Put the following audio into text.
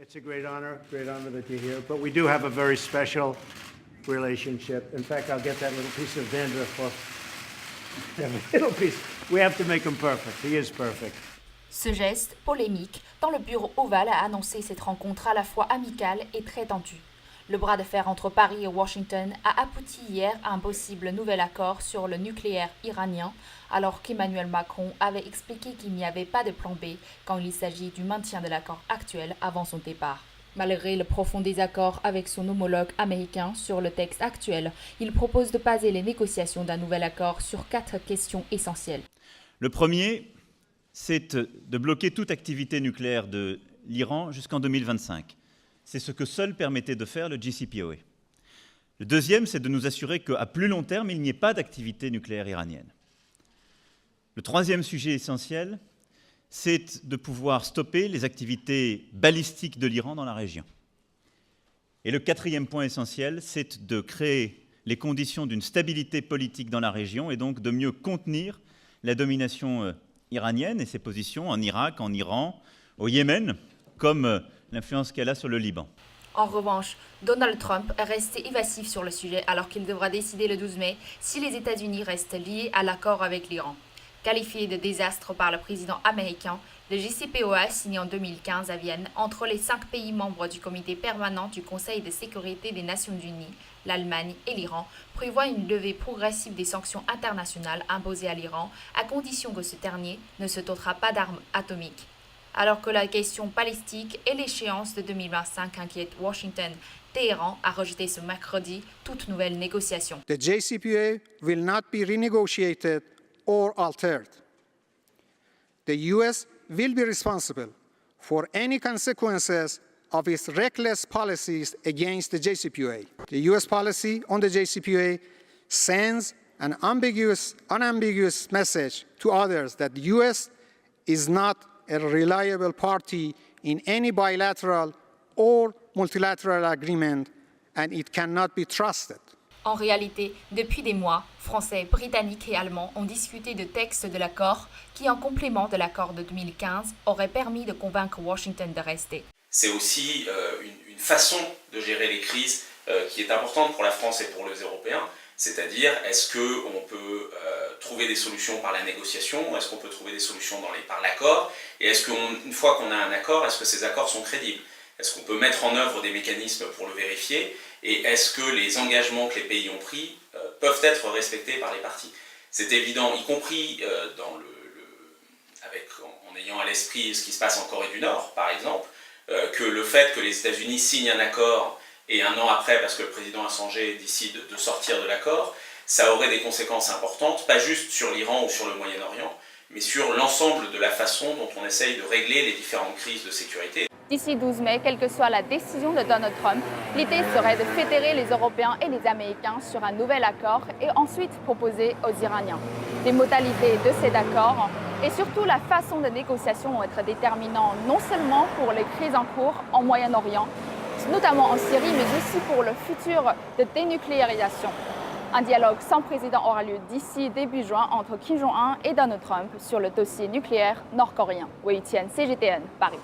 It's a great honor that you're here. But we do have a very special relationship. In fact, I'll get that little piece of dandruff for little piece. We have to make him perfect. He is perfect. Ce geste, polémique, tant le bureau ovale a annoncé cette rencontre à la fois amicale et très tendue. Le bras de fer entre Paris et Washington a abouti hier à un possible nouvel accord sur le nucléaire iranien, alors qu'Emmanuel Macron avait expliqué qu'il n'y avait pas de plan B quand il s'agit du maintien de l'accord actuel avant son départ. Malgré le profond désaccord avec son homologue américain sur le texte actuel, il propose de baser les négociations d'un nouvel accord sur 4 questions essentielles. Le premier, c'est de bloquer toute activité nucléaire de l'Iran jusqu'en 2025. C'est ce que seul permettait de faire le JCPOA. Le deuxième, c'est de nous assurer qu'à plus long terme, il n'y ait pas d'activité nucléaire iranienne. Le troisième sujet essentiel, c'est de pouvoir stopper les activités balistiques de l'Iran dans la région. Et le quatrième point essentiel, c'est de créer les conditions d'une stabilité politique dans la région et donc de mieux contenir la domination iranienne et ses positions en Irak, en Iran, au Yémen, comme l'influence qu'elle a sur le Liban. En revanche, Donald Trump est resté évasif sur le sujet alors qu'il devra décider le 12 mai si les États-Unis restent liés à l'accord avec l'Iran. Qualifié de désastre par le président américain, le JCPOA signé en 2015 à Vienne entre les 5 pays membres du comité permanent du Conseil de sécurité des Nations Unies, l'Allemagne et l'Iran, prévoit une levée progressive des sanctions internationales imposées à l'Iran à condition que ce dernier ne se dotera pas d'armes atomiques. Alors que la question balistique et l'échéance de 2025 inquiètent Washington, Téhéran a rejeté ce mercredi toute nouvelle négociation. The JCPOA will not be renegotiated or altered. The US will be responsible for any consequences of its reckless policies against the JCPOA. The US policy on the JCPOA sends an unambiguous message to others that the US is not a reliable party in any bilateral or multilateral agreement and it cannot be trusted. En réalité, depuis des mois, Français, Britanniques et Allemands ont discuté de textes de l'accord qui, en complément de l'accord de 2015, aurait permis de convaincre Washington de rester. C'est aussi une façon de gérer les crises qui est importante pour la France et pour les Européens. C'est-à-dire, est-ce qu'on peut trouver des solutions par la négociation? Est-ce qu'on peut trouver des solutions par l'accord? Et est-ce qu'une fois qu'on a un accord, est-ce que ces accords sont crédibles? Est-ce qu'on peut mettre en œuvre des mécanismes pour le vérifier? Et est-ce que les engagements que les pays ont pris peuvent être respectés par les parties? C'est évident, y compris en ayant à l'esprit ce qui se passe en Corée du Nord, par exemple, que le fait que les États-Unis signent un accord et un an après, parce que le président Assange décide de sortir de l'accord, ça aurait des conséquences importantes, pas juste sur l'Iran ou sur le Moyen-Orient, mais sur l'ensemble de la façon dont on essaye de régler les différentes crises de sécurité. D'ici 12 mai, quelle que soit la décision de Donald Trump, l'idée serait de fédérer les Européens et les Américains sur un nouvel accord et ensuite proposer aux Iraniens. Les modalités de cet accord et surtout la façon de négociation vont être déterminants non seulement pour les crises en cours en Moyen-Orient, notamment en Syrie, mais aussi pour le futur de dénucléarisation. Un dialogue sans précédent aura lieu d'ici début juin entre Kim Jong-un et Donald Trump sur le dossier nucléaire nord-coréen. Wei Tian, CGTN, Paris.